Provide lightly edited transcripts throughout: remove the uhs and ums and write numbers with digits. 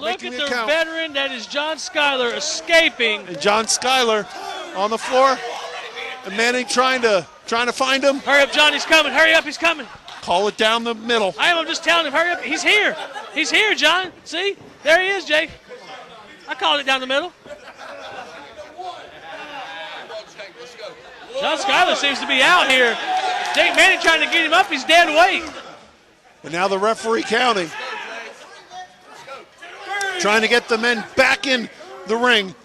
Look at the veteran that is John Schuyler escaping. And John Schuyler on the floor. And Manning trying to find him. Hurry up, John, he's coming. Hurry up, he's coming. Call it down the middle. I'm just telling him, hurry up. He's here. He's here, John. See? There he is, Jake. I called it down the middle. John Schuyler seems to be out here. Jake Manning trying to get him up. He's dead weight. And now the referee counting. Trying to get the men back in the ring.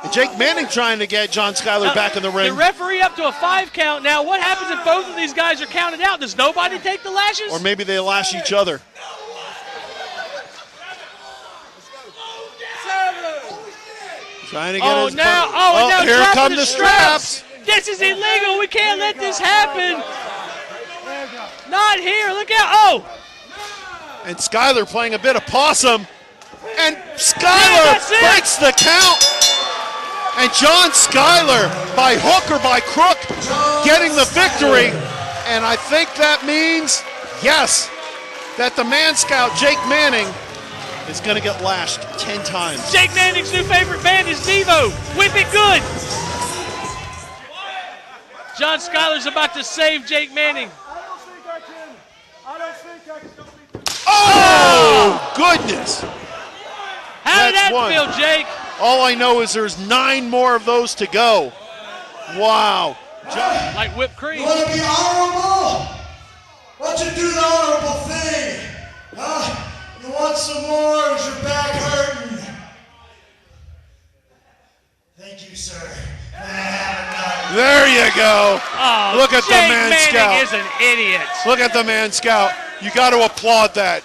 And Jake Manning trying to get John Schuyler back in the ring. The referee up to a 5 count. Now, what happens if both of these guys are counted out? Does nobody take the lashes? Or maybe they lash each other. Trying to get his now here come the straps. This is illegal. We can't let this happen. Not here. Look out. And Schuyler playing a bit of possum. And Schuyler breaks the count. And John Schuyler, by hook or by crook, getting the victory. And I think that means, yes, that the man scout, Jake Manning, is going to get lashed 10 times. Jake Manning's new favorite band is Devo. Whip it good. John Schuyler's about to save Jake Manning. Oh, goodness. How did that feel, Jake? All I know is there's 9 more of those to go. Wow. Like whipped cream. You want to be honorable? Why don't you do the honorable thing? You want some more? Is your back hurting? Thank you, sir. There you go. Oh, look at Jake the man Manning scout. Is an idiot. Look at the man scout. You got to applaud that.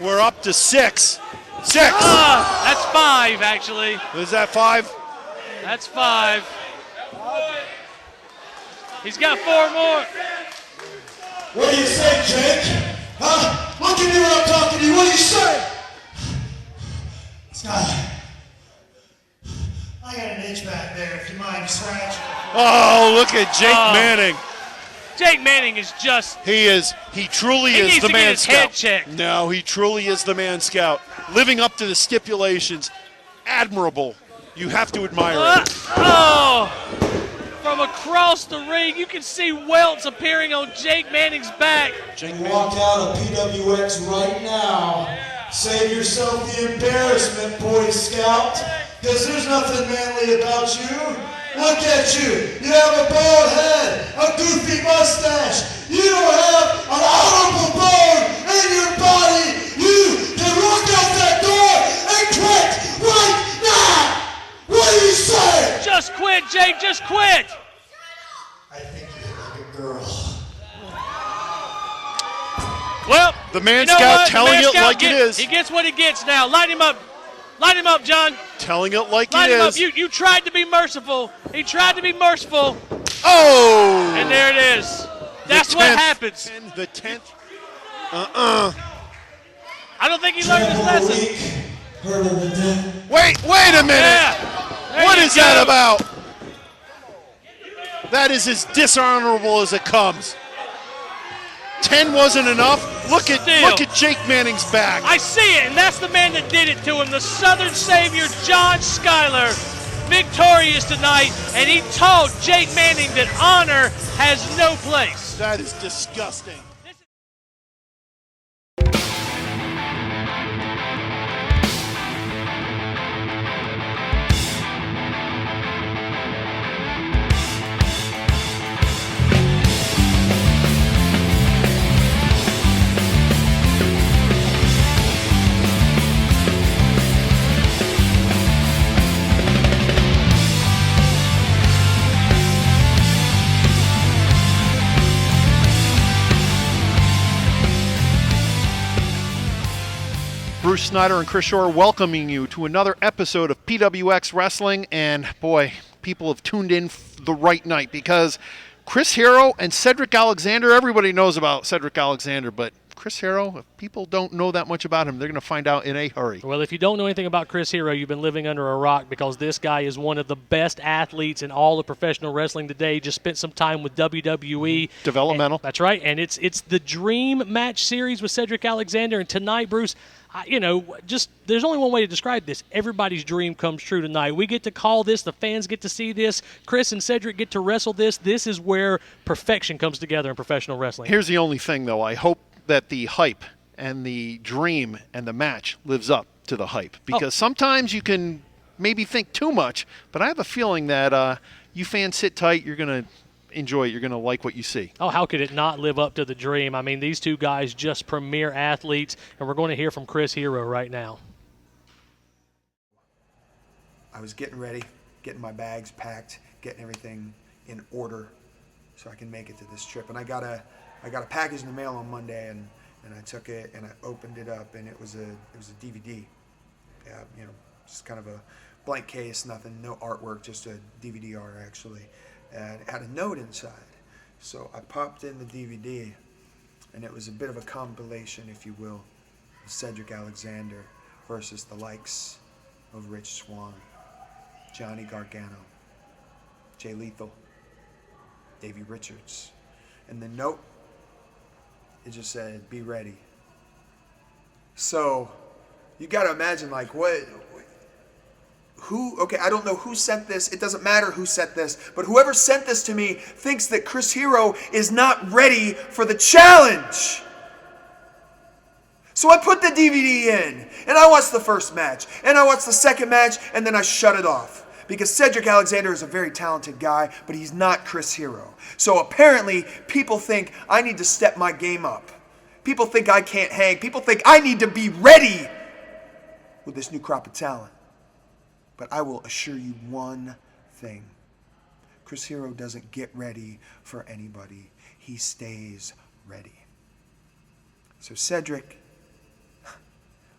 We're up to 6. 6. That's 5, actually. Is that 5? That's 5. He's got 4 more. What do you say, Jake? Look at me when I'm talking to you. What do you say? Scott, I got an itch back there, if you mind scratching. Oh, look at Jake Manning. Jake Manning is just... He truly is the man scout. Head checked. No, he truly is the man scout. Living up to the stipulations. Admirable. You have to admire it. From across the ring, you can see welts appearing on Jake Manning's back. Walk out of PWX right now. Save yourself the embarrassment, Boy Scout, because there's nothing manly about you. Look at you. You have a bald head, a goofy mustache. You don't have an honorable bone in your body. You can walk out that door and quit right now. What do you say? Just quit, Jake. Just quit. I think you're like a girl. Well, the man scout telling it like it is. He gets what he gets now. Light him up. Light him up, John. Telling it like Light it him is. up. You tried to be merciful. He tried to be merciful. Oh! And there it is. That's what happens. The 10th. I don't think he learned his lesson. Wait a minute. Yeah. What is that about? That is as dishonorable as it comes. 10 wasn't enough. Look at Jake Manning's back. I see it, and that's the man that did it to him. The Southern Savior, John Schuyler, victorious tonight, and he taught Jake Manning that honor has no place. That is disgusting. Bruce Snyder and Chris Shore welcoming you to another episode of PWX Wrestling. And boy, people have tuned in the right night because Chris Hero and Cedric Alexander, everybody knows about Cedric Alexander, but Chris Hero, if people don't know that much about him, they're going to find out in a hurry. Well, if you don't know anything about Chris Hero, you've been living under a rock, because this guy is one of the best athletes in all of professional wrestling today. Just spent some time with WWE. Developmental. That's right, and it's the Dream Match Series with Cedric Alexander. And tonight, Bruce, there's only one way to describe this. Everybody's dream comes true tonight. We get to call this. The fans get to see this. Chris and Cedric get to wrestle this. This is where perfection comes together in professional wrestling. Here's the only thing, though. I hope that the hype and the dream and the match lives up to the hype, because sometimes you can maybe think too much, but I have a feeling that you fans sit tight. You're going to enjoy it. You're going to like what you see. Oh, how could it not live up to the dream? I mean, these two guys just premier athletes, and we're going to hear from Chris Hero right now. I was getting ready, getting my bags packed, getting everything in order so I can make it to this trip. And I got a package in the mail on Monday, and I took it and I opened it up, and it was a DVD. Yeah, just kind of a blank case, nothing, no artwork, just a DVD art actually. And it had a note inside. So I popped in the DVD, and it was a bit of a compilation, if you will, of Cedric Alexander versus the likes of Rich Swann, Johnny Gargano, Jay Lethal, Davey Richards. And the note, it just said, "Be ready." So you got to imagine, like, okay, I don't know who sent this. It doesn't matter who sent this. But whoever sent this to me thinks that Chris Hero is not ready for the challenge. So I put the DVD in, and I watched the first match, and I watched the second match, and then I shut it off. Because Cedric Alexander is a very talented guy, but he's not Chris Hero. So apparently, people think I need to step my game up. People think I can't hang. People think I need to be ready with this new crop of talent. But I will assure you one thing. Chris Hero doesn't get ready for anybody. He stays ready. So Cedric,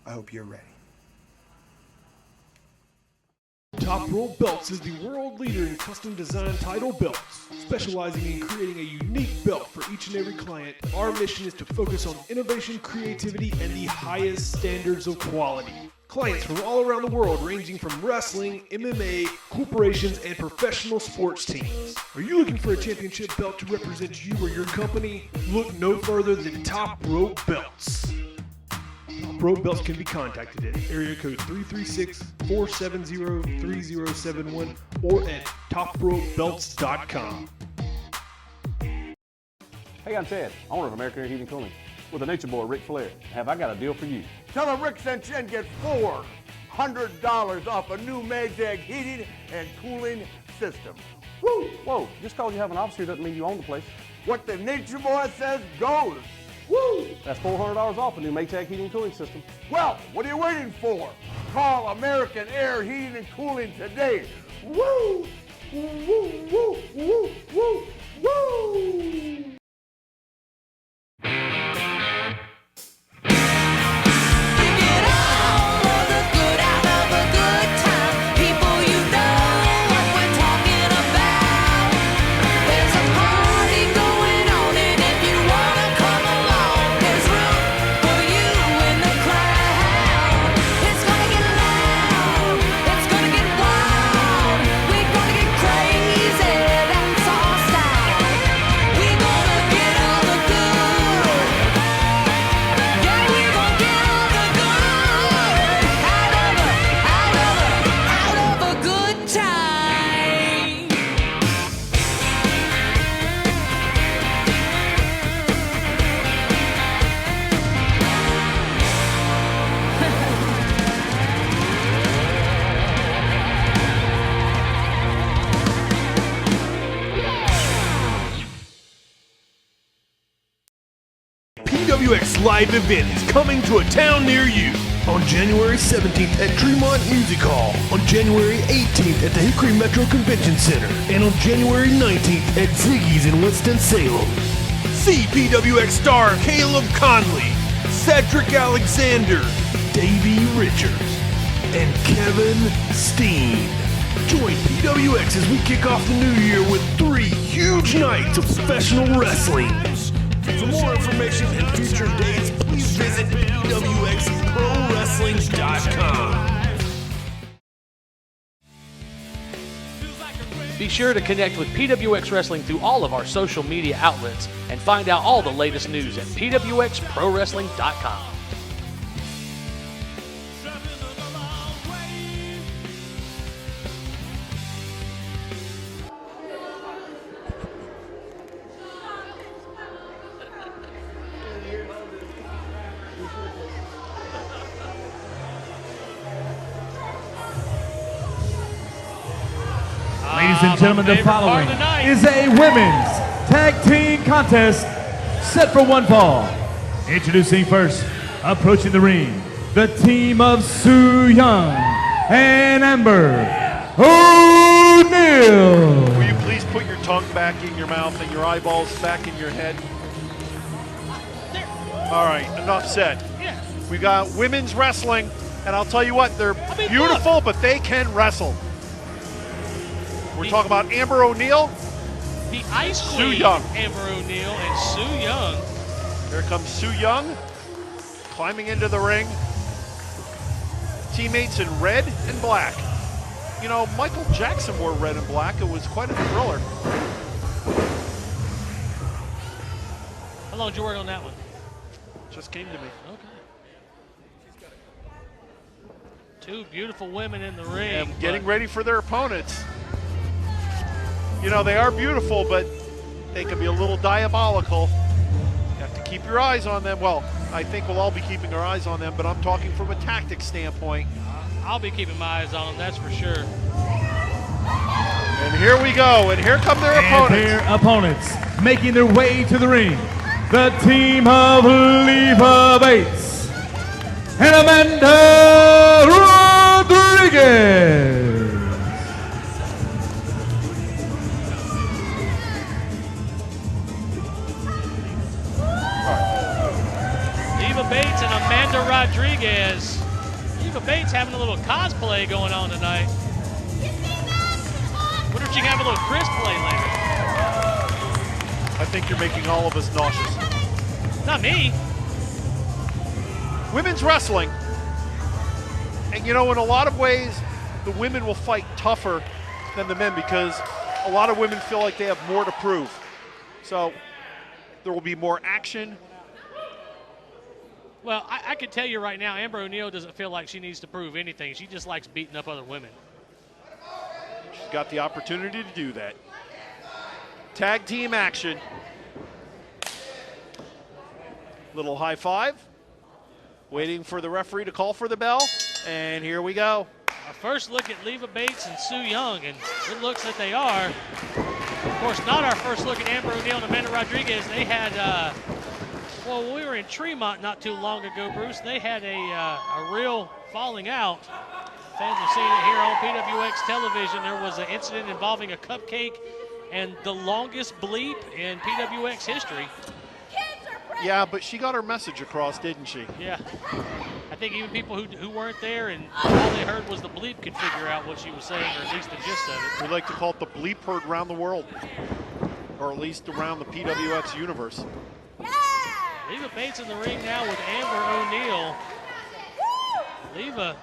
I hope you're ready. Top Rope Belts is the world leader in custom design title belts. Specializing in creating a unique belt for each and every client, our mission is to focus on innovation, creativity, and the highest standards of quality. Clients from all around the world, ranging from wrestling, MMA, corporations, and professional sports teams. Are you looking for a championship belt to represent you or your company? Look no further than Top Rope Belts. Top Rope Belts can be contacted at area code 336-470-3071 or at topropebelts.com. Hey, I'm Chad, owner of American Air Heating and Cooling, with the Nature Boy, Ric Flair. Have I got a deal for you? Tell them Rick sent you and get $400 off a new Maytag heating and cooling system. Woo! Whoa, just because you have an office here doesn't mean you own the place. What the Nature Boy says goes. Woo! That's $400 off a new Maytag heating and cooling system. Well, what are you waiting for? Call American Air Heating and Cooling today. Woo! Woo, woo, woo, woo, woo, woo! PWX live event is coming to a town near you. On January 17th at Tremont Music Hall, on January 18th at the Hickory Metro Convention Center, and on January 19th at Ziggy's in Winston-Salem. See PWX star Caleb Conley, Cedric Alexander, Davey Richards, and Kevin Steen. Join PWX as we kick off the new year with 3 huge nights of professional wrestling. For more information and future dates, please visit PWXProWrestling.com. Be sure to connect with PWX Wrestling through all of our social media outlets and find out all the latest news at PWXProWrestling.com. Ladies and gentlemen, the following is a women's tag team contest set for one fall. Introducing first, approaching the ring, the team of Su Young and Amber O'Neal. Will you please put your tongue back in your mouth and your eyeballs back in your head? All right, enough said. Yeah. We got women's wrestling, and I'll tell you what, they're beautiful, but they can wrestle. We're talking about Amber O'Neal, The Ice Su Queen, Young. Amber O'Neal, and Su Young. Here comes Su Young, climbing into the ring. Teammates in red and black. You know, Michael Jackson wore red and black. It was quite a thriller. How long did you work on that one? Just came to me. Okay. Two beautiful women in the ring. And getting ready for their opponents. You know, they are beautiful, but they can be a little diabolical. You have to keep your eyes on them. Well, I think we'll all be keeping our eyes on them, but I'm talking from a tactics standpoint. I'll be keeping my eyes on them, that's for sure. And here we go, and here come their opponents. Their opponents making their way to the ring. The team of Leva Bates and Amanda Rodriguez. Leva Bates and Amanda Rodriguez. Leva Bates having a little cosplay going on tonight. Wonder if she can have a little Chris play later. I think you're making all of us nauseous. Not me. Women's wrestling. And you know, in a lot of ways, the women will fight tougher than the men because a lot of women feel like they have more to prove. So there will be more action. Well, I can tell you right now, Amber O'Neal doesn't feel like she needs to prove anything. She just likes beating up other women. She's got the opportunity to do that. Tag team action. Little high five. Waiting for the referee to call for the bell. And here we go. Our first look at Leva Bates and Su Young, and it looks that they are. Of course, not our first look at Amber O'Neal and Amanda Rodriguez. They had, well, when we were in Tremont not too long ago, Bruce, they had a real falling out. Fans have seen it here on PWX television. There was an incident involving a cupcake and the longest bleep in PWX history. Yeah, but she got her message across, didn't she? Yeah. I think even people who weren't there and all they heard was the bleep could figure out what she was saying, or at least the gist of it. We like to call it the bleep heard around the world, or at least around the PWX universe. Leva Bates in the ring now with Amber O'Neal. Leva,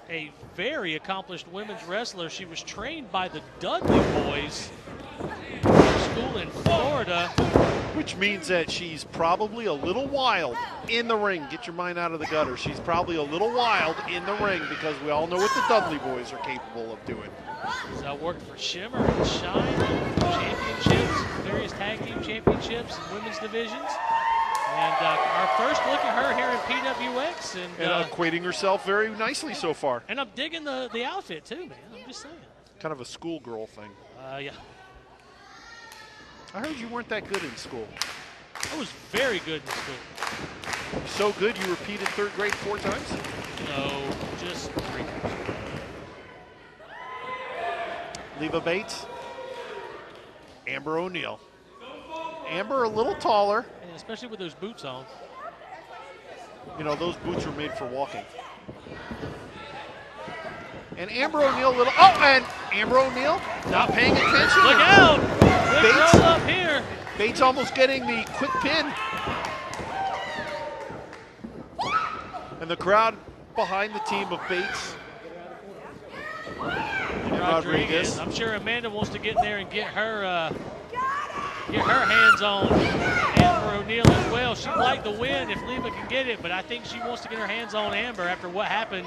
a very accomplished women's wrestler. She was trained by the Dudley Boys, school in Florida. Which means that she's probably a little wild in the ring. Get your mind out of the gutter. She's probably a little wild in the ring because we all know what the Dudley Boys are capable of doing. So worked for Shimmer and Shine, championships, various tag team championships and women's divisions. And our first look at her here in PWX. And equating herself very nicely so far. And I'm digging the outfit too, man. I'm just saying. Kind of a schoolgirl thing. Yeah. I heard you weren't that good in school. I was very good in school. So good you repeated third grade 4 times? No, just 3 times. Leva Bates, Amber O'Neal. Amber a little taller. And especially with those boots on. You know, those boots are made for walking. And Amber O'Neal little, oh, and Amber O'Neal not paying attention. Look out! Big Bates, roll up here. Bates almost getting the quick pin. And the crowd behind the team of Bates and Rodriguez. I'm sure Amanda wants to get in there and get her hands on Amber O'Neal as well. She'd like the win if Leva can get it, but I think she wants to get her hands on Amber after what happened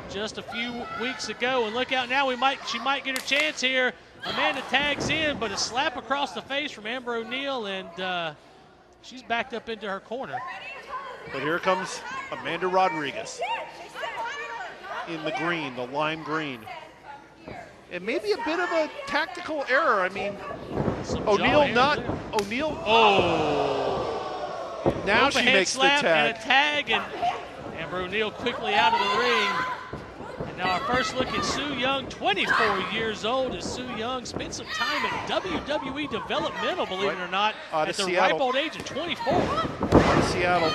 just a few weeks ago. And look out now, she might get her chance here. Amanda tags in, but a slap across the face from Amber O'Neal, and she's backed up into her corner. But here comes Amanda Rodriguez in the green, the lime green. And maybe a bit of a tactical error. I mean, O'Neal now she makes the tag. And a tag, and Amber O'Neal quickly out of the ring. And now our first look at Sue Young, 24 years old. As Sue Young spent some time at WWE Developmental, believe it or not, at the ripe old age of 24. Out of Seattle.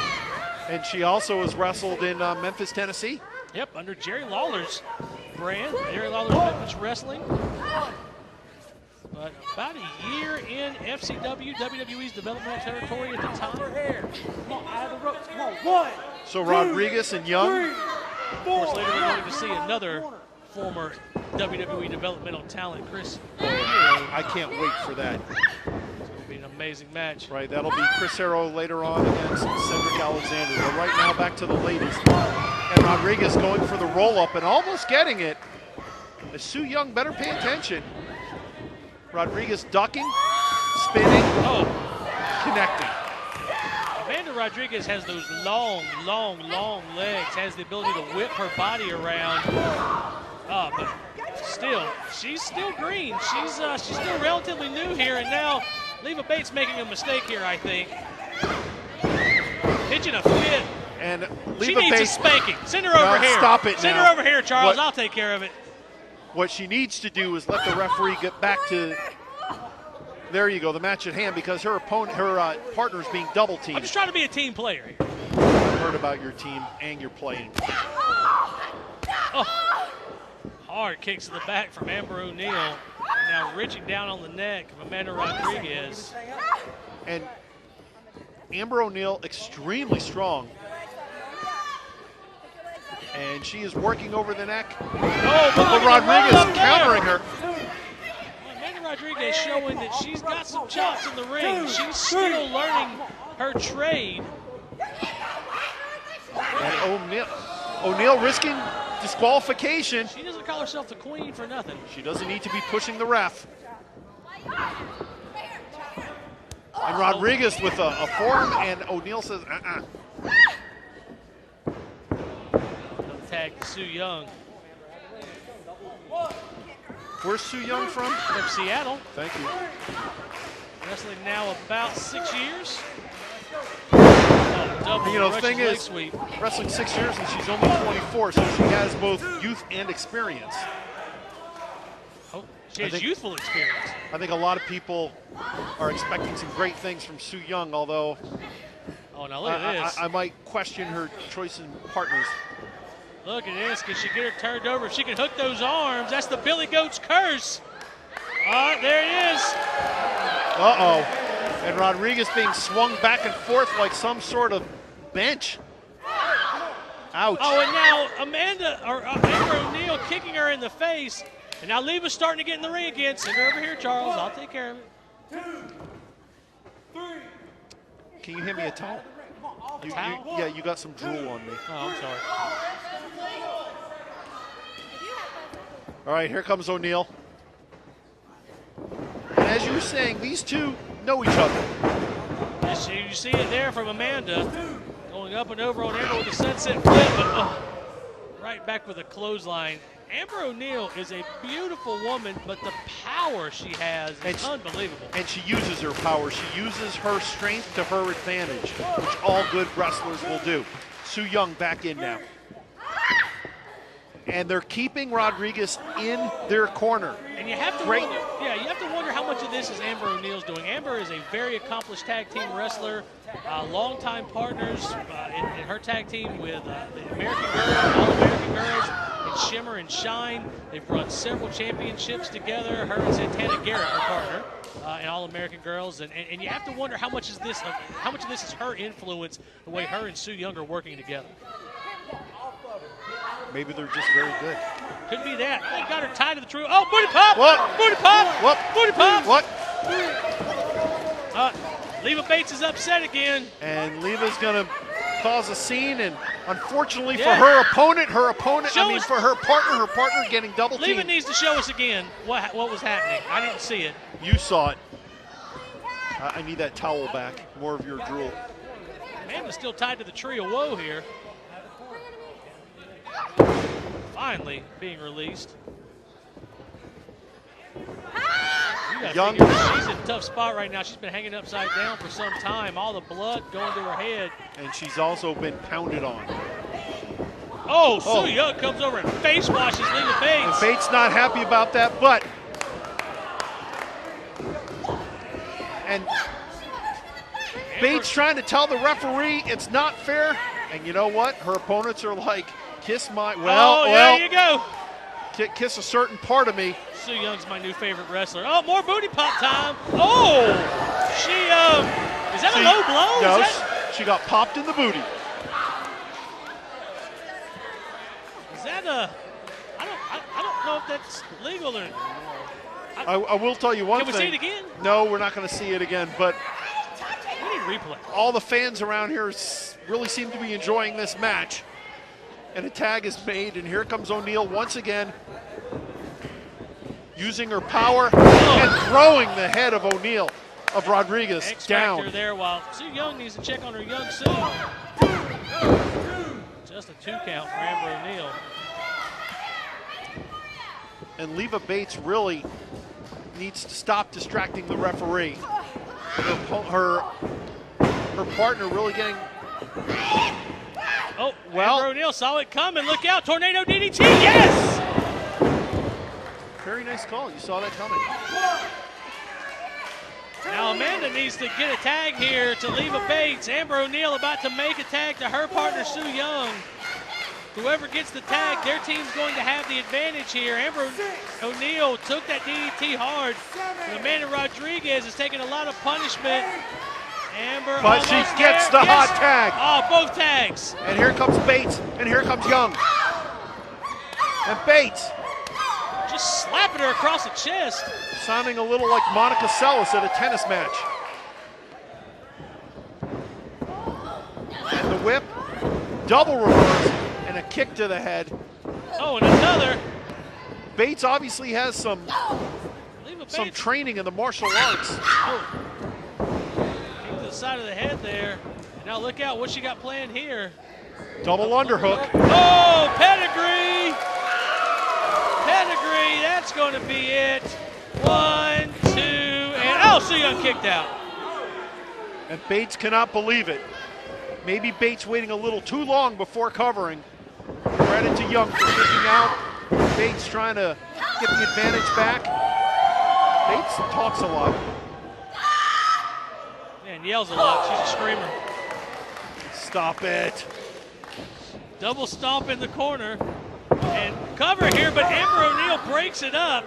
And she also has wrestled in Memphis, Tennessee. Yep, under Jerry Lawler's brand, Jerry Lawler's Memphis Wrestling. But about a year in FCW, WWE's developmental territory at the time. So Rodriguez and Young. Of course, later we're going to see another former WWE developmental talent, Chris. I can't wait for that. Be an amazing match. Right, that'll be Chris Hero later on against Cedric Alexander. But right now, back to the ladies. And Rodriguez going for the roll-up and almost getting it. As Sue Young better pay attention. Rodriguez ducking, spinning, connecting. Amanda Rodriguez has those long legs, has the ability to whip her body around. But still, she's still green. She's still relatively new here, and now Leva Bates making a mistake here, I think. Pitching a fit. And Leva she needs Bates, a spanking. Send her over here. Stop it Send now. her over here, Charles. I'll take care of it. What she needs to do is let the referee get back to, there you go, the match at hand, because her opponent, her partner's being double teamed. I'm just trying to be a team player here. I've heard about your team and your playing. Oh. Hard kicks to the back from Amber O'Neal. Now reaching down on the neck of Amanda Rodriguez. And Amber O'Neal extremely strong. And she is working over the neck. But Rodriguez countering her. Amanda Rodriguez showing that she's got some chops in the ring. She's still learning her trade. And O'Neal risking disqualification. She doesn't call herself the queen for nothing. She doesn't need to be pushing the ref. And Rodriguez with a forearm, and O'Neal says, Tag to Sue Young. Where's Sue Young from? From Seattle. Thank you. Wrestling now about 6 years. You know, the thing is, wrestling 6 years and she's only 24, so she has both youth and experience. Oh, she has youthful experience. I think a lot of people are expecting some great things from Sue Young, although now look at this. I might question her choice in partners. Look at this. Can she get her turned over? If she can hook those arms, that's the Billy Goat's curse. All right, there it is. Uh-oh. And Rodriguez being swung back and forth like some sort of bench. Ouch. Oh, and now Amber O'Neal kicking her in the face. And now Leva's starting to get in the ring again. Send her over here, Charles. I'll take care of it. 2, 3. Can you hand me a towel? Towel? Yeah, you got some drool on me. Oh, I'm sorry. All right, here comes O'Neal. And as you were saying, these two know each other. You see it there from Amanda. Going up and over on Amber with a sunset flip, but right back with a clothesline. Amber O'Neal is a beautiful woman, but the power she has is unbelievable. And she uses her power. She uses her strength to her advantage, which all good wrestlers will do. Sue Young back in now. And they're keeping Rodriguez in their corner. And you have to wonder, you have to wonder how much of this is Amber O'Neal's doing. Amber is a very accomplished tag team wrestler, longtime partners in her tag team with the American Girls, All-American Girls, and Shimmer and Shine. They've run several championships together. Her and Santana Garrett, her partner. and All-American girls, and you have to wonder how much of this is her influence, the way her and Sue Young are working together. Maybe they're just very good. Could be that. Oh, got her tied to the tree. Oh, booty pop! What? Booty pop! What? Booty pop! What? Leva Bates is upset again. And Leva's going to cause a scene, and unfortunately for her opponent, for her partner getting double teamed. Leva needs to show us again what was happening. I didn't see it. You saw it. I need that towel back. More of your drool. Amanda's still tied to the tree of woe here. Finally being released. Young. She's in a tough spot right now. She's been hanging upside down for some time. All the blood going to her head. And she's also been pounded on. Oh, Sue Young comes over and face washes Leva Bates. And Bates not happy about that, but. And Bates trying to tell the referee it's not fair. And you know what? Her opponents are like, kiss my, there you go. Kiss a certain part of me. Sue Young's my new favorite wrestler. Oh, more booty pop time. Oh, is that a low blow? No, she got popped in the booty. Is that I don't know if that's legal or. I will tell you one thing. Can we see it again? No, we're not going to see it again, but we need replay. All the fans around here really seem to be enjoying this match. And a tag is made, and here comes O'Neal once again, using her power and throwing the head of O'Neal, of Rodriguez, down. There while Sue Young needs to check on her young Sue. Just a 2 count for Amber O'Neal. And Leva Bates really needs to stop distracting the referee. Her partner really getting... Oh, well, Amber O'Neal saw it coming. Look out, tornado DDT, yes! Very nice call, you saw that coming. Now Amanda needs to get a tag here to Leva Bates. Amber O'Neal about to make a tag to her partner, Sue Young. Whoever gets the tag, their team's going to have the advantage here. Amber O'Neal took that DDT hard. And Amanda Rodriguez is taking a lot of punishment. Amber but she gets the hot tag. Oh, both tags. And here comes Bates, and here comes Young. And Bates. Just slapping her across the chest. Sounding a little like Monica Seles at a tennis match. And the whip, double reverse, and a kick to the head. Oh, and another. Bates obviously has some training in the martial arts. Oh. The side of the head there. Now look out what she got planned here. Double underhook. Oh, pedigree. Pedigree, that's going to be it. 1, 2, and oh, Sue Young kicked out. And Bates cannot believe it. Maybe Bates waiting a little too long before covering. Credit to Young for kicking out. Bates trying to get the advantage back. Bates talks a lot. And yells a lot. She's a screamer. Stop it. Double stomp in the corner. And cover here, but Amber O'Neal breaks it up.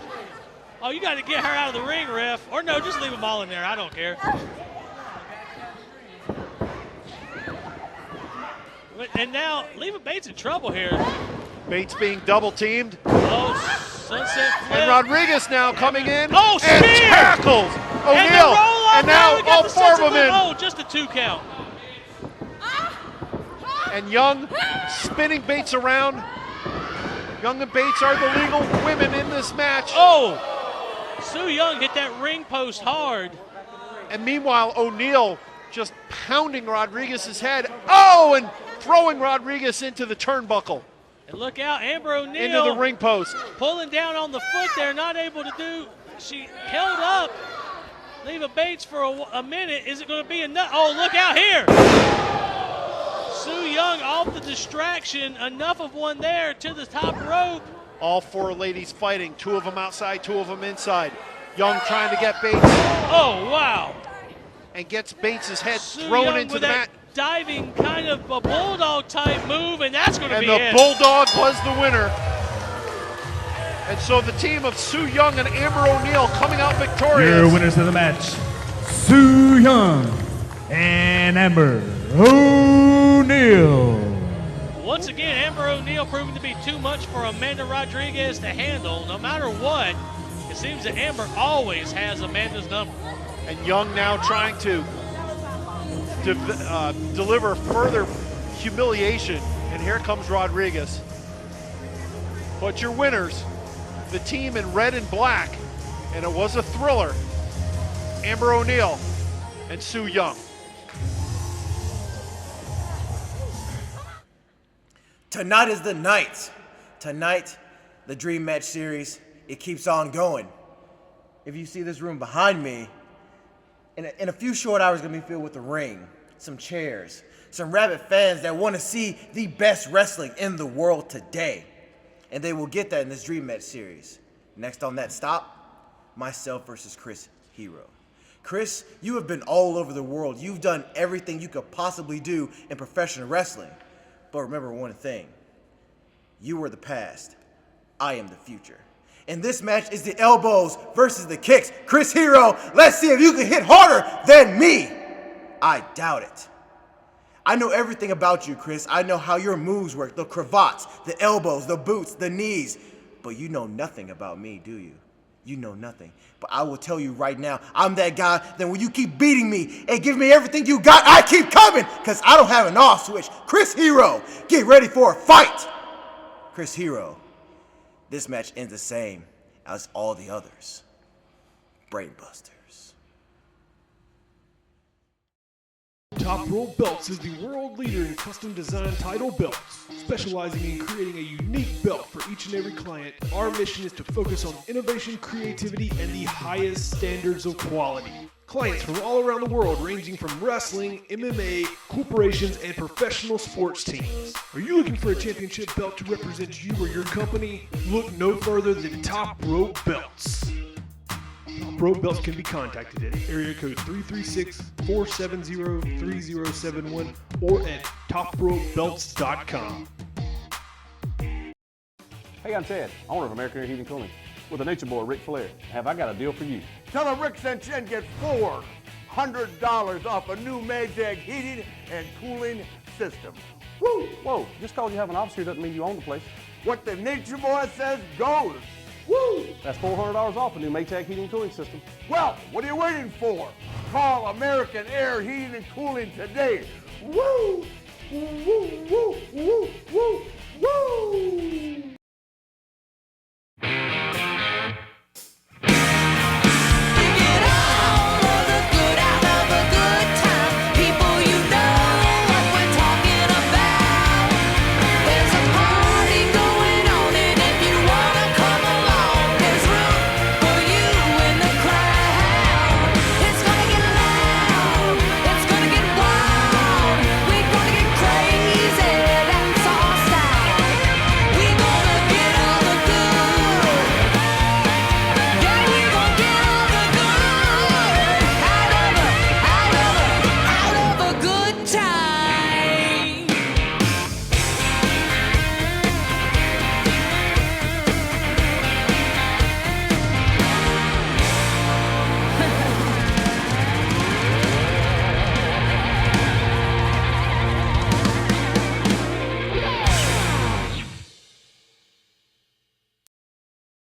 Oh, you got to get her out of the ring, ref. Or no, just leave them all in there. I don't care. And now, Leva Bates in trouble here. Bates being double teamed. Oh, sunset flip. And Rodriguez now coming in. Oh, spear! And tackles O'Neal. And now all 4 of them in. Oh, just a 2 count. And Young spinning Bates around. Young and Bates are the legal women in this match. Oh, Sue Young hit that ring post hard. And meanwhile, O'Neal just pounding Rodriguez's head. Oh, and throwing Rodriguez into the turnbuckle. And look out, Amber O'Neal. Into the ring post. Pulling down on the foot there, not able to do. She held up Leva Bates for a minute. Is it going to be enough? Oh, look out here. Sue Young off the distraction. Enough of one there to the top rope. All 4 ladies fighting. 2 of them outside, 2 of them inside. Young trying to get Bates. Oh, wow. And gets Bates' head Sue thrown Young into with the that mat. diving kind of a bulldog type move, and that's going to be it. it. And the Bulldog was the winner. And so the team of Su Yung and Amber O'Neal coming out victorious. Your winners of the match, Su Yung and Amber O'Neal. Once again, Amber O'Neal proving to be too much for Amanda Rodriguez to handle. No matter what, it seems that Amber always has Amanda's number. And Young now trying to deliver further humiliation. And here comes Rodriguez. But your winners, the team in red and black, and it was a thriller, Amber O'Neal and Su Yung. Tonight is the night. Tonight, the Dream Match Series, it keeps on going. If you see this room behind me, in a few short hours, it's gonna be filled with a ring, some chairs, some rabid fans that want to see the best wrestling in the world today. And they will get that in this Dream Match Series. Next on that stop, myself versus Chris Hero. Chris, you have been all over the world. You've done everything you could possibly do in professional wrestling. But remember one thing, you were the past, I am the future. And this match is the elbows versus the kicks. Chris Hero, let's see if you can hit harder than me. I doubt it. I know everything about you, Chris. I know how your moves work, the cravats, the elbows, the boots, the knees. But you know nothing about me, do you? You know nothing. But I will tell you right now, I'm that guy that when you keep beating me and give me everything you got, I keep coming, because I don't have an off switch. Chris Hero, get ready for a fight. Chris Hero, this match ends the same as all the others. Brainbusters. Top Rope Belts is the world leader in custom design title belts. Specializing in creating a unique belt for each and every client, our mission is to focus on innovation, creativity, and the highest standards of quality. Clients from all around the world, ranging from wrestling, MMA, corporations, and professional sports teams. Are you looking for a championship belt to represent you or your company? Look no further than Top Rope Belts. Top Rope Belts can be contacted at area code 336-470-3071 or at topropebelts.com. Hey, I'm Chad, owner of American Air Heating and Cooling, with the Nature Boy, Ric Flair. Have I got a deal for you? Tell them Rick sent you and get $400 off a new Maytag heating and cooling system. Woo! Whoa, just because you have an office here doesn't mean you own the place. What the Nature Boy says goes. Woo! That's $400 off a new Maytag heating and cooling system. Well, what are you waiting for? Call American Air Heating and Cooling today. Woo! Woo, woo, woo, woo, woo, woo!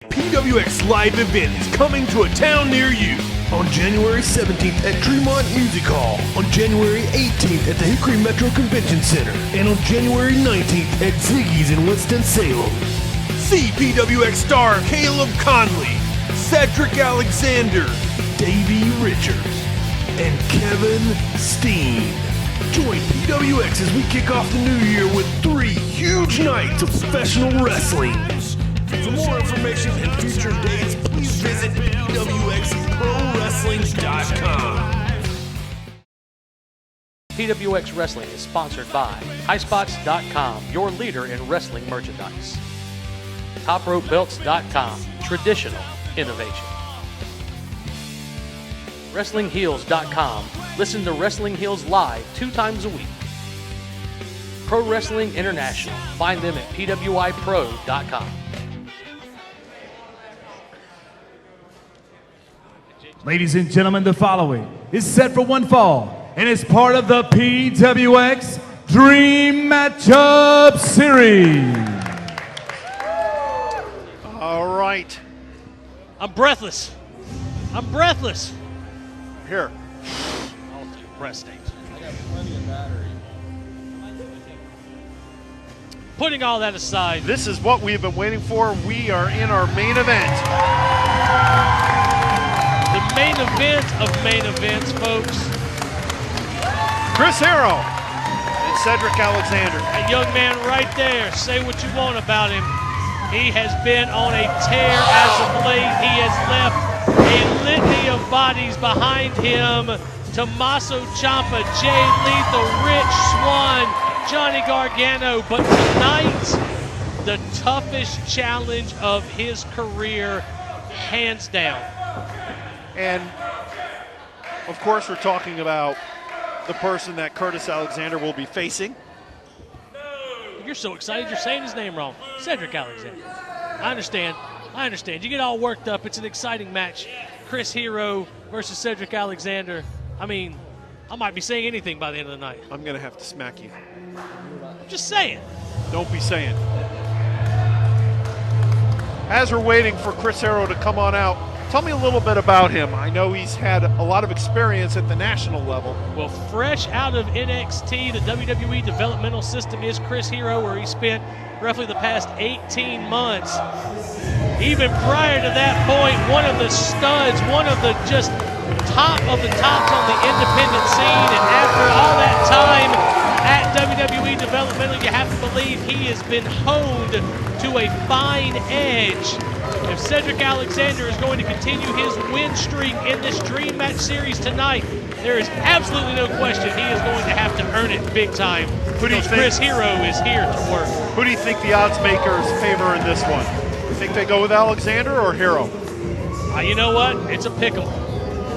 PWX live event is coming to a town near you. On January 17th at Tremont Music Hall, on January 18th at the Hickory Metro Convention Center, and on January 19th at Ziggy's in Winston-Salem. See PWX star Caleb Conley, Cedric Alexander, Davey Richards, and Kevin Steen. Join PWX as we kick off the new year with 3 huge nights of professional wrestling. For more information and future dates, please visit PWXProWrestling.com. PWX Wrestling is sponsored by HighSpots.com, your leader in wrestling merchandise. TopRopeBelts.com, traditional innovation. WrestlingHeels.com, listen to Wrestling Heels live 2 times a week. Pro Wrestling International, find them at PWIPro.com. Ladies and gentlemen, the following is set for one fall and is part of the PWX Dream Matchup Series. All right. I'm breathless. I'm breathless. Here. I'll do breath stage. I got plenty of battery. Putting all that aside, This is what we've been waiting for. We are in our main event. the main event of main events, folks. Chris Hero and Cedric Alexander. That young man right there, say what you want about him. He has been on a tear as of late. He has left a litany of bodies behind him. Tommaso Ciampa, Jay Lethal, Rich Swann, Johnny Gargano. But tonight, the toughest challenge of his career, hands down. And, of course, we're talking about the person that Curtis Alexander will be facing. You're so excited you're saying his name wrong. Cedric Alexander. I understand. You get all worked up. It's an exciting match. Chris Hero versus Cedric Alexander. I mean, I might be saying anything by the end of the night. I'm going to have to smack you. I'm just saying. Don't be saying. As we're waiting for Chris Hero to come on out, tell me a little bit about him. I know he's had a lot of experience at the national level. Well, fresh out of NXT, the WWE developmental system is Chris Hero, where he spent roughly the past 18 months. Even prior to that point, one of the studs, one of the just top of the tops on the independent scene. And after all that time at WWE developmental, you have to believe he has been honed to a fine edge. If Cedric Alexander is going to continue his win streak in this Dream Match Series tonight, there is absolutely no question he is going to have to earn it big time. Who do you think? Chris Hero is here to work. Who do you think the odds makers favor in this one? You think they go with Alexander or Hero? You know what? It's a pick 'em.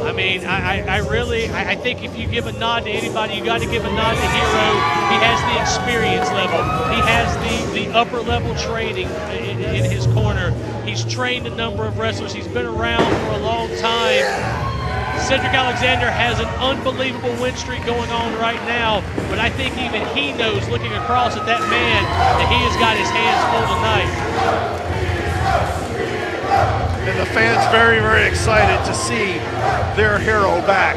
I mean, I think if you give a nod to anybody, you got to give a nod to Hero. He has the experience level. He has the upper level training in his corner. He's trained a number of wrestlers. He's been around for a long time. Cedric Alexander has an unbelievable win streak going on right now, but I think even he knows, looking across at that man, that he has got his hands full tonight. And the fans very, very excited to see their hero back.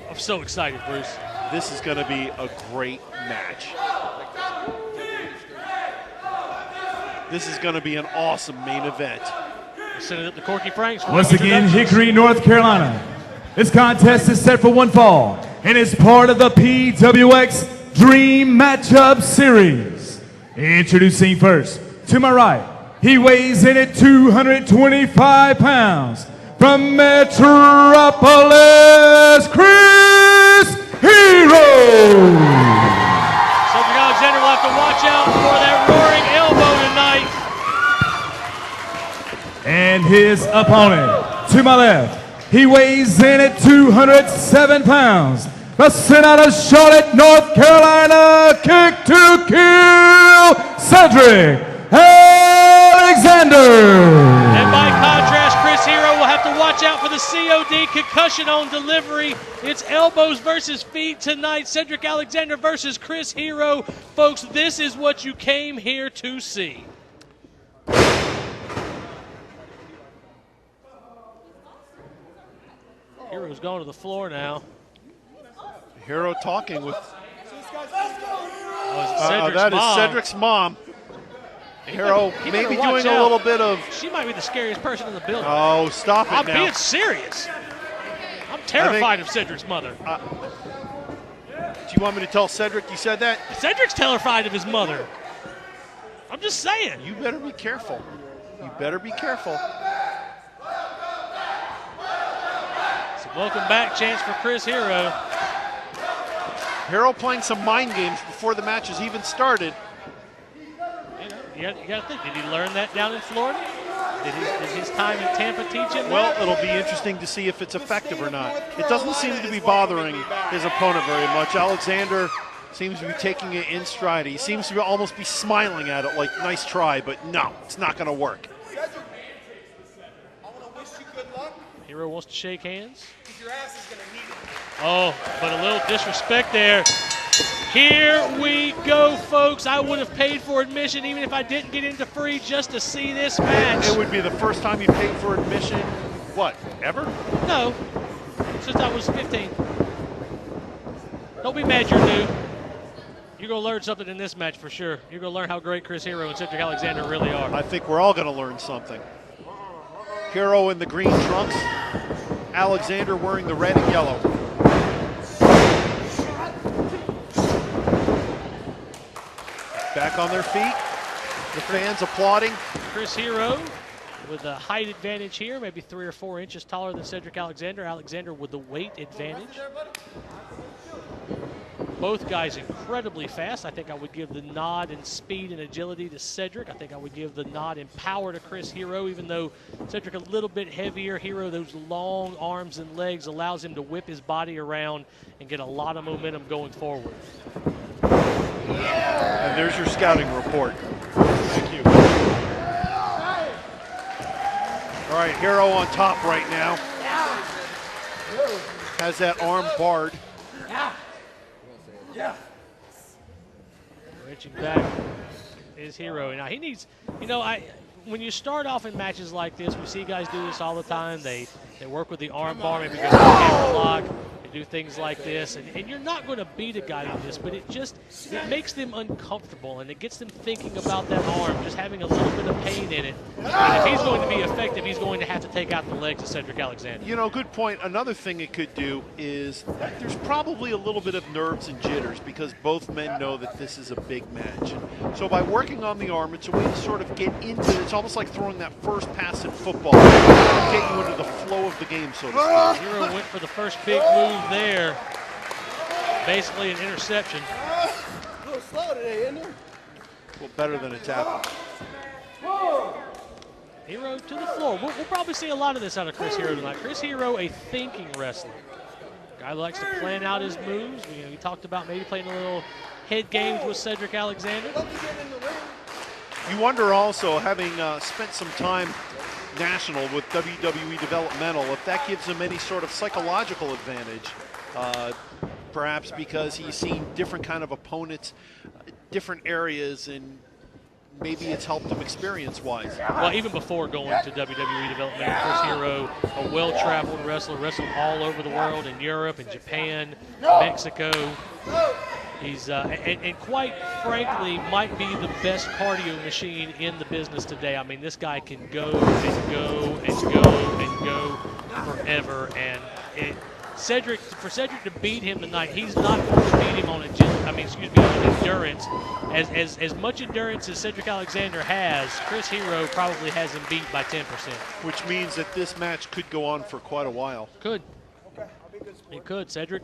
I'm so excited, Bruce. This is going to be a great match. This is going to be an awesome main event. Sending up the Corky Franks. Once again, Hickory, North Carolina. This contest is set for one fall and is part of the PWX Dream Matchup Series. Introducing first, to my right, he weighs in at 225 pounds. From Metropolis, Chris Hero. Cedric Alexander will have to watch out for that roaring elbow tonight. And his opponent, to my left, he weighs in at 207 pounds. Wrestling out of Charlotte, North Carolina, kick to kill, Cedric Alexander. And by contrast, Chris Hero will have to watch out for the COD, concussion on delivery. It's elbows versus feet tonight. Cedric Alexander versus Chris Hero. Folks, this is what you came here to see. Hero's going to the floor now. Hero talking with. That is Cedric's mom. Hero He maybe better watch doing a out. little bit of. She might be the scariest person in the building. Oh, stop it I'm now. being serious. I'm terrified of Cedric's mother. Do you want me to tell Cedric you said that? Cedric's terrified of his mother. I'm just saying. You better be careful. You better be careful. So welcome back chance for Chris Hero. Hero playing some mind games before the match has even started. You got to think, did he learn that down in Florida? Did his time in Tampa teach him Well, that? it'll be interesting to see if it's effective or not. It doesn't seem to be bothering his opponent very much. Alexander Seems to be taking it in stride. He seems to almost be smiling at it like, nice try, but no, it's not going to work. Hero wants to shake hands. Oh, but a little disrespect there. Here we go, folks. I would have paid for admission even if I didn't get into free just to see this match. It would be the first time you paid for admission, what, ever? No, since I was 15. Don't be mad you're new. You're going to learn something in this match for sure. You're going to learn how great Chris Hero and Cedric Alexander really are. I think we're all going to learn something. Hero in the green trunks, Alexander wearing the red and yellow. Back on their feet, the fans applauding. Chris Hero with a height advantage here, maybe 3 or 4 inches taller than Cedric Alexander. Alexander with the weight advantage. Both guys incredibly fast. I think I would give the nod in speed and agility to Cedric. I think I would give the nod in power to Chris Hero, even though Cedric a little bit heavier. Hero, those long arms and legs allows him to whip his body around and get a lot of momentum going forward. And there's your scouting report. Thank you. All right, Hero on top right now. Has that arm barred. Reaching back is Hero. Now he needs, when you start off in matches like this, we see guys do this all the time. They work with the arm bar, maybe go to the camera lock, they do things like this. And you're not going to beat a guy with this, but it makes them uncomfortable, and it gets them thinking about that arm, just having a little bit of pain in it. And if he's going to be effective, he's going to have to take out the legs of Cedric Alexander. Good point. Another thing it could do is there's probably a little bit of nerves and jitters because both men know that this is a big match. So by working on the arm, it's a way to sort of get into it. It's almost like throwing that first pass in football, get you into the flow of the game, so to speak. Hero went for the first big move there. Basically an interception. A little slow today, isn't it? Well, better than a tackle. Hero to the floor. We'll probably see a lot of this out of Chris Hero tonight. Chris Hero, a thinking wrestler. Guy who likes to plan out his moves. We talked about maybe playing a little head games with Cedric Alexander. You wonder also, having spent some time national with WWE Developmental, if that gives him any sort of psychological advantage. Perhaps because he's seen different kind of opponents, different areas, and maybe it's helped him experience-wise. Well, even before going to WWE Developmental, Chris Hero, a well-traveled wrestler, wrestled all over the world, in Europe, in Japan, Mexico. He's, and quite frankly, might be the best cardio machine in the business today. I mean, this guy can go and go and go and go forever. And for Cedric to beat him tonight, he's not going to beat him on on endurance. As much endurance as Cedric Alexander has, Chris Hero probably has him beat by 10%. Which means that this match could go on for quite a while. Could. It could. Cedric,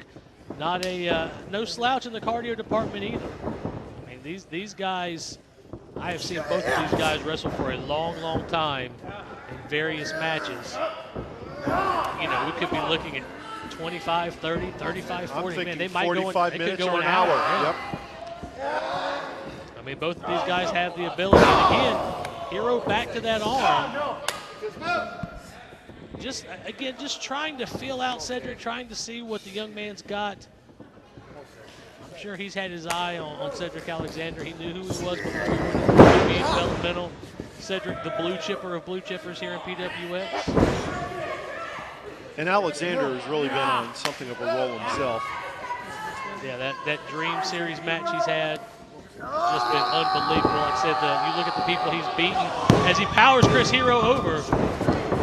not no slouch in the cardio department either. I mean, these guys, I have seen both of these guys wrestle for a long, long time in various matches. We could be looking at 25, 30, 35, 40. Man, they might 45 minutes could go or an hour. Yeah. Yep. I mean, both of these guys have the ability. And again, Hero back to that arm. Just trying to feel out Cedric, trying to see what the young man's got. I'm sure he's had his eye on Cedric Alexander. He knew who he was before he went into WWE Developmental. Cedric, the blue chipper of blue chippers here in PWX. And Alexander has really been on something of a roll himself. Yeah, that Dream Series match he's had, just been unbelievable. Like I said, you look at the people he's beaten as he powers Chris Hero over.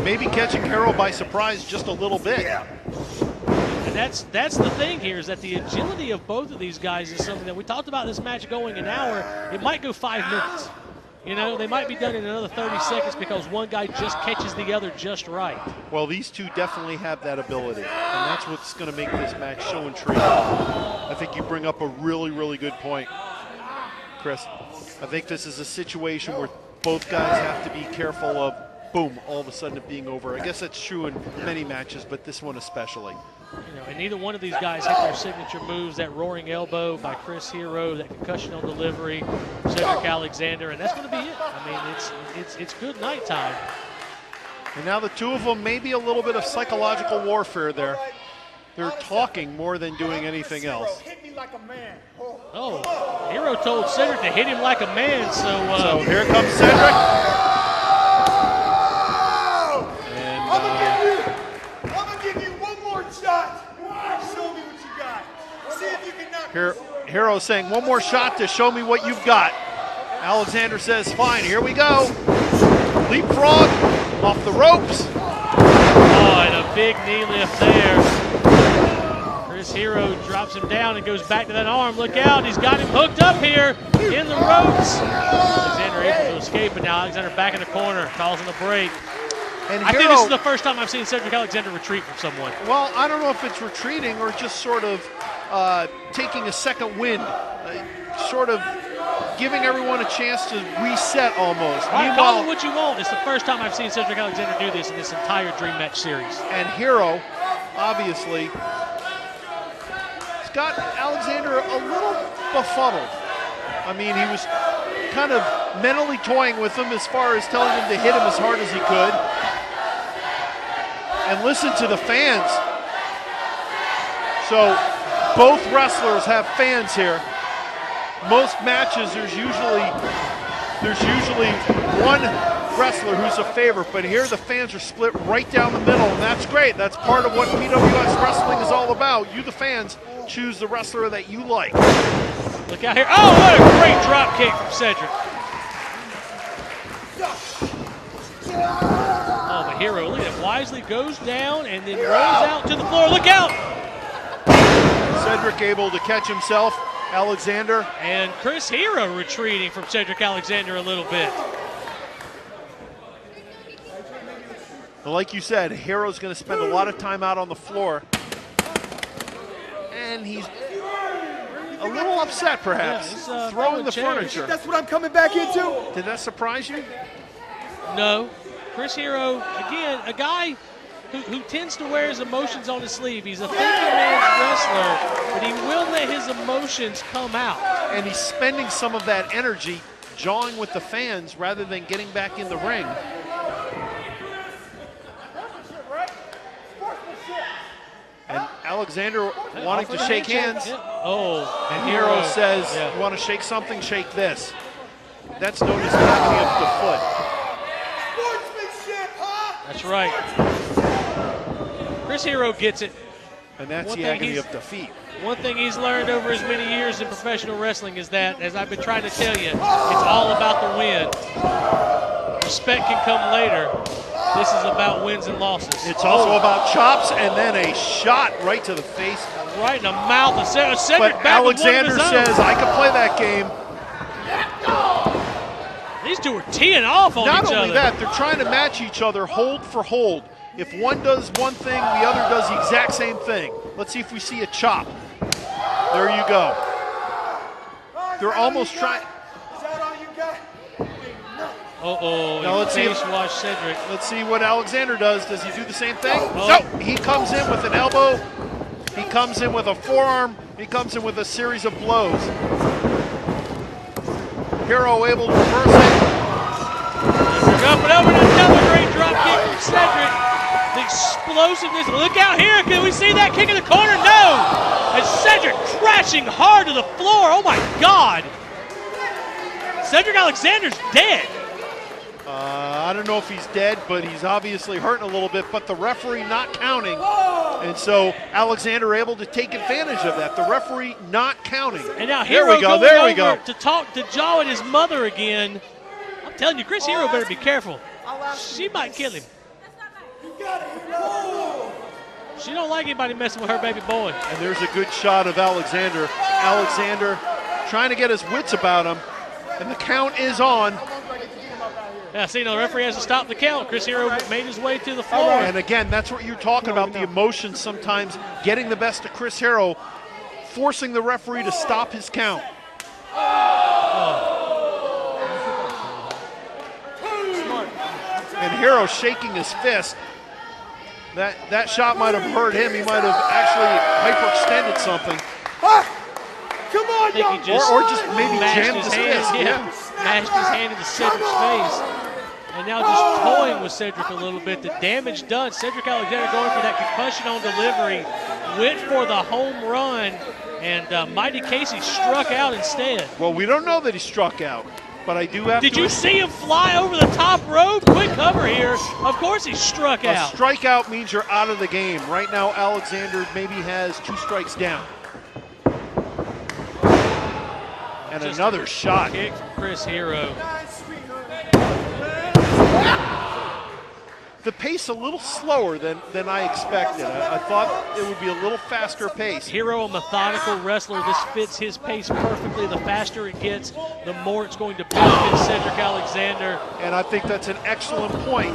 Maybe catching Hero by surprise just a little bit. And that's the thing here, is that the agility of both of these guys is something that we talked about. This match going an hour. It might go 5 minutes. They might be done in another 30 seconds because one guy just catches the other just right. Well, these two definitely have that ability, and that's what's going to make this match so intriguing. I think you bring up a really, really good point, Chris. I think this is a situation where both guys have to be careful of, boom, all of a sudden it being over. I guess that's true in many matches, but this one especially. And neither one of these guys hit their signature moves. That roaring elbow by Chris Hero, that concussion on delivery, Cedric Alexander, and that's going to be it. I mean, it's good nighttime. And now the two of them, maybe a little bit of psychological warfare there. They're talking more than doing anything else. Oh, Hero told Cedric to hit him like a man, so here comes Cedric. And, I'm gonna give you one more shot. Show me what you got. See if you can knock here, Hero saying one more shot to show me what you've got. Alexander says, fine, here we go. Leapfrog off the ropes. Oh, and a big knee lift there. Chris Hero drops him down and goes back to that arm. Look out, he's got him hooked up here in the ropes. Alexander able to escape, and now Alexander back in the corner, causing a break. And I think this is the first time I've seen Cedric Alexander retreat from someone. Well, I don't know if it's retreating or just sort of taking a second wind, sort of giving everyone a chance to reset almost. Right, call it what you want. It's the first time I've seen Cedric Alexander do this in this entire Dream Match series. And Hero, obviously, has got Alexander a little befuddled. I mean, he was kind of mentally toying with him as far as telling him to hit him as hard as he could. And listen to the fans. So both wrestlers have fans here. Most matches, there's usually one wrestler who's a favorite, but here the fans are split right down the middle, and that's great. That's part of what PWX wrestling is all about. You, the fans, choose the wrestler that you like. Look out here. Oh, what a great drop kick from Cedric. Oh, but Hero, look at it, wisely goes down and then rolls out to the floor. Look out! Cedric able to catch himself. Alexander. And Chris Hero retreating from Cedric Alexander a little bit. Well, like you said, Hero's going to spend a lot of time out on the floor. And he's a little upset, perhaps, yeah, throwing the furniture. That's what I'm coming back into? Did that surprise you? No. Chris Hero, again, a guy who tends to wear his emotions on his sleeve. He's a thinking man's wrestler, but he will let his emotions come out. And he's spending some of that energy jawing with the fans rather than getting back in the ring. And Alexander wanting to shake hands. Yeah. Oh, and Hero says, you want to shake something, shake this. That's known as the agony of the foot. Sportsmanship, huh? That's right. Chris Hero gets it. And that's the agony of defeat. One thing he's learned over his many years in professional wrestling is that, as I've been trying to tell you, it's all about the win. Respect can come later. This is about wins and losses. It's also about chops and then a shot right to the face. Right in the mouth of Cedric. But Alexander says, I can play that game. These two are teeing off on each other. Not only that, they're trying to match each other hold for hold. If one does one thing, the other does the exact same thing. Let's see if we see a chop. There you go. They're almost trying. Is that all you got? Uh-oh, now let's see watch Cedric. Let's see what Alexander does. Does he do the same thing? No, he comes in with an elbow. He comes in with a forearm. He comes in with a series of blows. Hero able to reverse it. Up and over, another great drop kick from Cedric. The explosiveness. Look out here. Can we see that kick in the corner? No. And Cedric crashing hard to the floor. Oh, my God. Cedric Alexander's dead. I don't know if he's dead, but he's obviously hurting a little bit, but the referee not counting. And so Alexander able to take advantage of that. The referee not counting. And now Hero going over to talk to jaw at his mother again. I'm telling you, Chris Hero better be careful. She might kill him. She don't like anybody messing with her baby boy. And there's a good shot of Alexander. Alexander trying to get his wits about him. And the count is on. Yeah, see, the referee has to stop the count. Chris Hero made his way to the floor. And again, that's what you're talking about, the emotions sometimes getting the best of Chris Hero, forcing the referee to stop his count. And Hero shaking his fist. That shot might have hurt him. He might have actually hyperextended something. Come on, young Or just maybe jammed his hand. fist. Yeah, mashed his hand into Cedric's face. And now just toying with Cedric a little bit. The damage done. Cedric Alexander going for that concussion on delivery. Went for the home run. And Mighty Casey struck out instead. Well, we don't know that he struck out. But I do have Did to. you see him fly over the top rope? Quick cover here. Of course he struck out. A strikeout means you're out of the game. Right now, Alexander maybe has 2 strikes down. And Just another shot. Kick from Chris Hero. The pace a little slower than I expected. I thought it would be a little faster pace. Hero, a methodical wrestler. This fits his pace perfectly. The faster it gets, the more it's going to benefit Cedric Alexander. And I think that's an excellent point.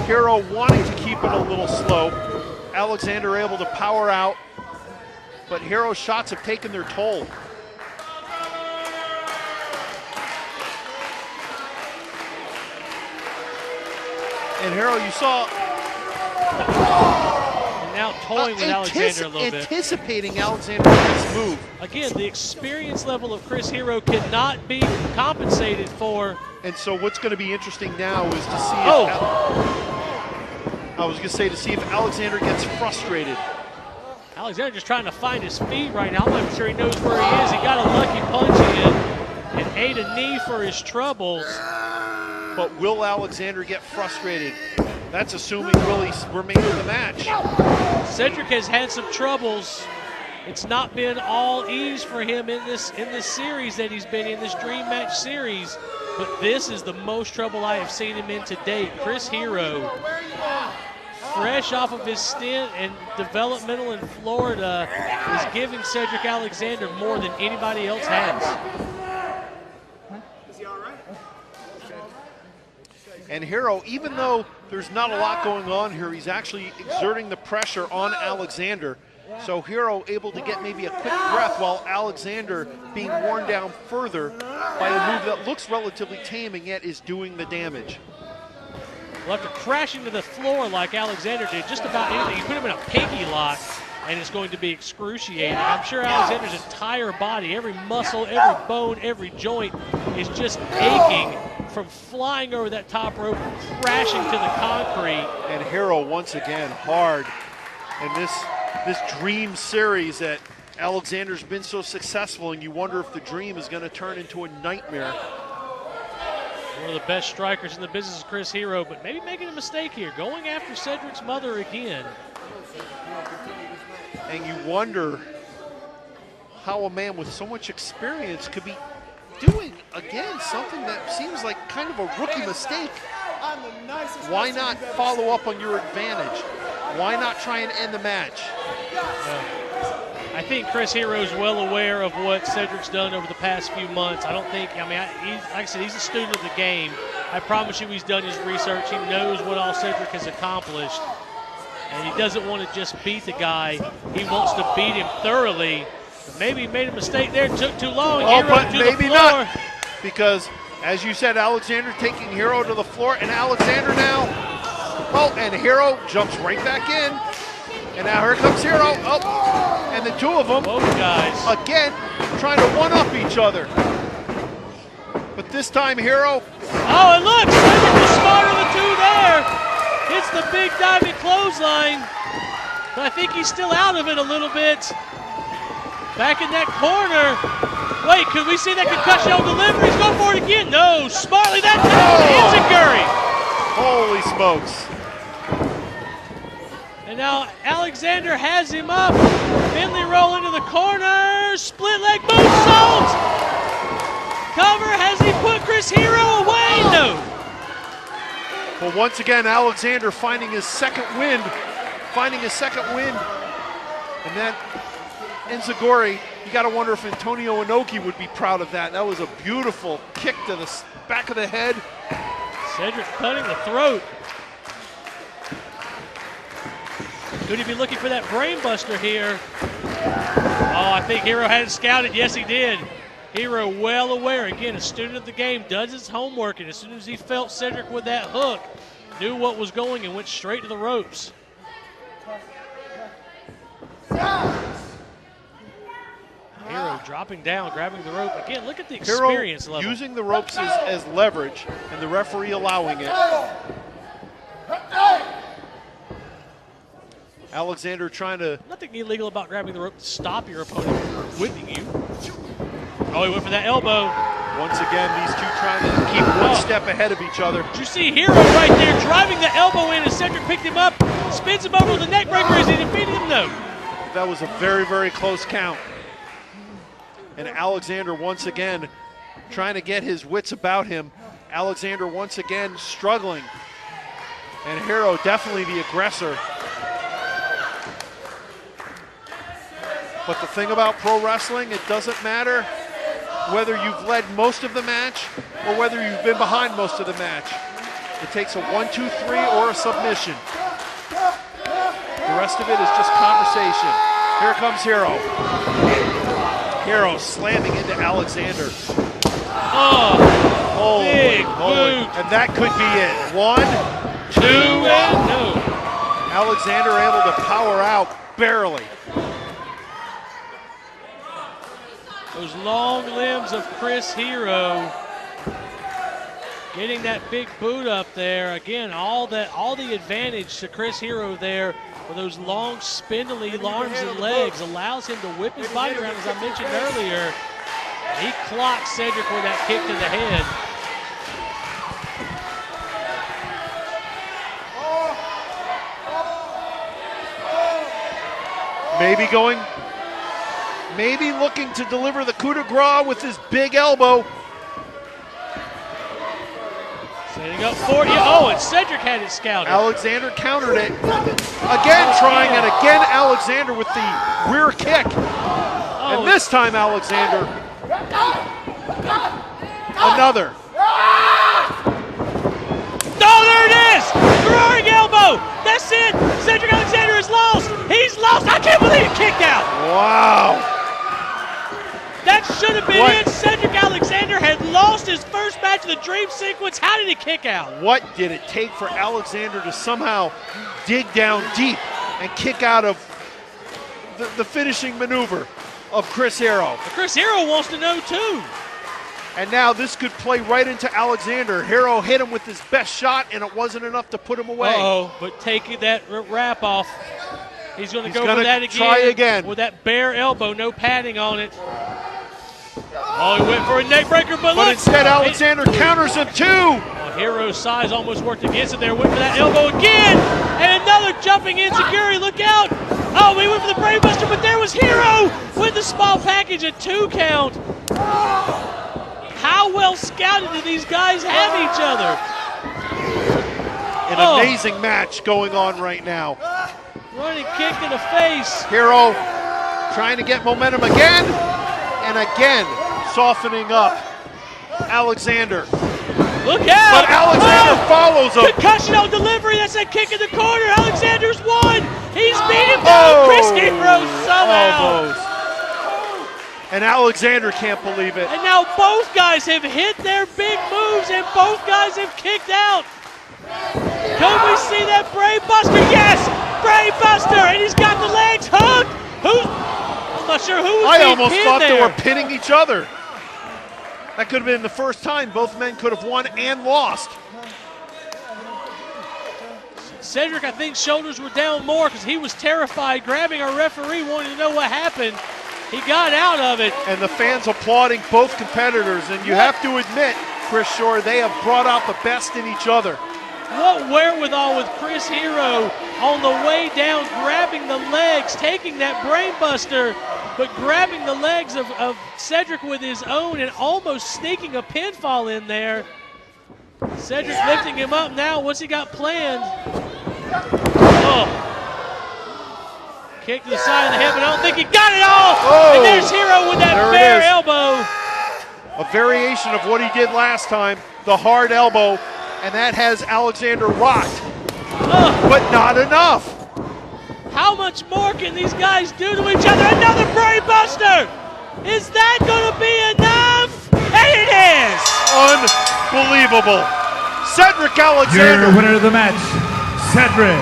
Hero wanting to keep it a little slow. Alexander able to power out. But Hero's shots have taken their toll. And Hero, you saw. And now toying with Alexander a little bit. Anticipating Alexander's next move. Again, the experience level of Chris Hero cannot be compensated for. And so what's going to be interesting now is to see I was going to say to see if Alexander gets frustrated. Alexander just trying to find his feet right now. I'm not even sure he knows where he is. He got a lucky punch in and ate a knee for his troubles. But will Alexander get frustrated? That's assuming will he remain in the match. Cedric has had some troubles. It's not been all ease for him in this series that he's been in, this Dream Match series. But this is the most trouble I have seen him in to date. Chris Hero, fresh off of his stint and developmental in Florida, is giving Cedric Alexander more than anybody else has. And Hero, even though there's not a lot going on here, he's actually exerting the pressure on Alexander. So Hero able to get maybe a quick breath while Alexander being worn down further by a move that looks relatively tame and yet is doing the damage. Well, after crashing to the floor like Alexander did, just about anything, you put him in a pinky lock and it's going to be excruciating. I'm sure Alexander's entire body, every muscle, every bone, every joint is just aching from flying over that top rope, crashing to the concrete. And Hero once again hard. And this dream series that Alexander's been so successful, and you wonder if the dream is going to turn into a nightmare. One of the best strikers in the business is Chris Hero, but maybe making a mistake here, going after Cedric's mother again. And you wonder how a man with so much experience could be doing, again, something that seems like kind of a rookie mistake. Why not follow up on your advantage? Why not try and end the match? I think Chris Hero is well aware of what Cedric's done over the past few months. I don't think, like I said, he's a student of the game. I promise you he's done his research. He knows what all Cedric has accomplished. And he doesn't want to just beat the guy. He wants to beat him thoroughly. But maybe he made a mistake there, took too long. Oh, Hero but to maybe the floor. not. Because, as you said, Alexander taking Hero to the floor, and Alexander now, and Hero jumps right back in. And now here comes Hero. Oh, and the two of them, both guys, again, trying to one-up each other. But this time, Hero. Oh, and look, Cedric was smarter than two there. Hits the big diving clothesline. But I think he's still out of it a little bit. Back in that corner. Wait, could we see that concussion on delivery? He's going for it again. No, smartly that time. Enziguri. Holy smokes. And now Alexander has him up. Finley roll into the corner. Split leg moonsault. Cover. Has he put Chris Hero away? No. Well, once again, Alexander finding his second wind. And then Enziguri, you got to wonder if Antonio Inoki would be proud of that. That was a beautiful kick to the back of the head. Cedric cutting the throat. Could he be looking for that brain buster here? Oh, I think Hero had it scouted. Yes, he did. Hero well aware. Again, a student of the game, does his homework, and as soon as he felt Cedric with that hook, knew what was going and went straight to the ropes. Hero dropping down, grabbing the rope. Again, look at the Hero experience level. using the ropes as leverage, and the referee allowing it. Alexander trying to... Nothing illegal about grabbing the rope to stop your opponent from whipping you. Oh, he went for that elbow. Once again, these two trying to keep one step ahead of each other. Did you see Hero right there driving the elbow in as Cedric picked him up, spins him over with a neck breaker as he defeated him? No. That was a very, very close count. And Alexander once again trying to get his wits about him. Alexander once again struggling. And Hero definitely the aggressor. But the thing about pro wrestling, it doesn't matter whether you've led most of the match or whether you've been behind most of the match. It takes a 1, 2, 3 or a submission. The rest of it is just conversation. Here comes Hero. Hero slamming into Alexander. Oh, big holy. boot. And that could be it. 1, 2, and no. Alexander able to power out, barely. Those long limbs of Chris Hero getting that big boot up there. Again, all the advantage to Chris Hero there with those long, spindly arms and legs allows him to whip his body around, as I mentioned earlier. He clocks Cedric with that kick to the head. Maybe looking to deliver the coup de grace with his big elbow. Setting up for you. Oh, and Cedric had it scouted. Alexander countered it. Again trying, and again Alexander with the rear kick. And this time Alexander. Another. Oh, there it is! Roaring elbow! That's it! Cedric Alexander is lost! He's lost! I can't believe he kicked out! Wow! That should have been it. Cedric Alexander had lost his first match of the Dream Sequence. How did he kick out? What did it take for Alexander to somehow dig down deep and kick out of the finishing maneuver of Chris Hero? Chris Hero wants to know too. And now this could play right into Alexander. Hero hit him with his best shot, and it wasn't enough to put him away. But taking that wrap off. He's going to go for that again. Try again. With that bare elbow, no padding on it. Oh, he went for a neck breaker, but look. Instead Alexander counters him too. Well, Hero's size almost worked against it there. Went for that elbow again. And another jumping enziguri. Look out. Oh, he went for the brainbuster, but there was Hero with the small package, a 2 count. How well scouted do these guys have each other? An amazing match going on right now. Running kick in the face. Hero trying to get momentum again, and again softening up Alexander. Look out! But Alexander follows him. Concussion on delivery. That's a kick in the corner. Alexander's won. He's beat him down. Chris Hero somehow. Almost. And Alexander can't believe it. And now both guys have hit their big moves, and both guys have kicked out. Could we see that brainbuster? Yes! Brainbuster! And he's got the legs hooked. I'm not sure who was I being almost pinned thought there. they were pinning each other. That could have been the first time both men could have won and lost. Cedric, I think shoulders were down more because he was terrified, grabbing our referee, wanting to know what happened. He got out of it. And the fans applauding both competitors. And you have to admit, Chris Shore, they have brought out the best in each other. What wherewithal with Chris Hero on the way down, grabbing the legs, taking that brainbuster, but grabbing the legs of Cedric with his own and almost sneaking a pinfall in there. Cedric lifting him up now. What's he got planned? Oh. Kick to the side of the head, but I don't think he got it all. Oh, and there's Hero with that bare elbow. A variation of what he did last time, the hard elbow, and that has Alexander rocked, but not enough. How much more can these guys do to each other? Another brainbuster. Is that going to be enough? And it is. Unbelievable. Cedric Alexander. Your winner of the match, Cedric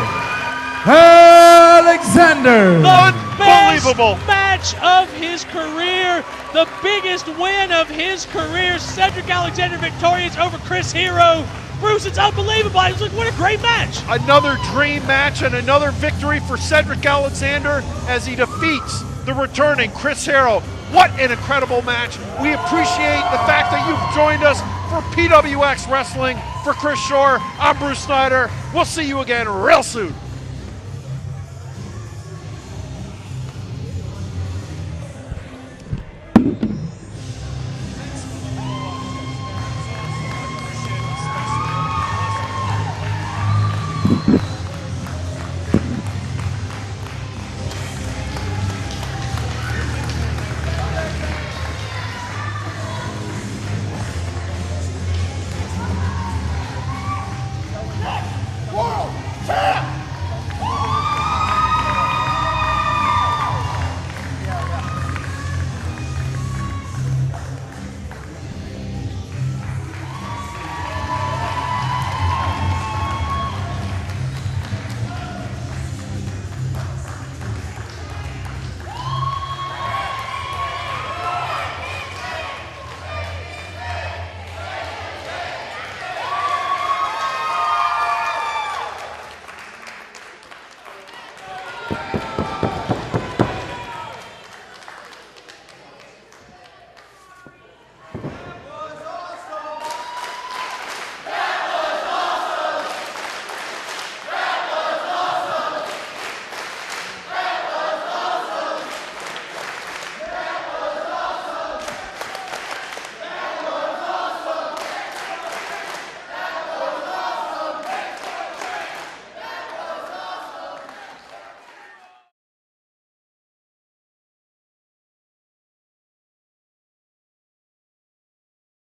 Alexander. Unbelievable. Best match of his career, the biggest win of his career. Cedric Alexander victorious over Chris Hero. Bruce, it's unbelievable. I was like, what a great match. Another dream match and another victory for Cedric Alexander as he defeats the returning Chris Hero. What an incredible match. We appreciate the fact that you've joined us for PWX Wrestling. For Chris Shore, I'm Bruce Snyder. We'll see you again real soon.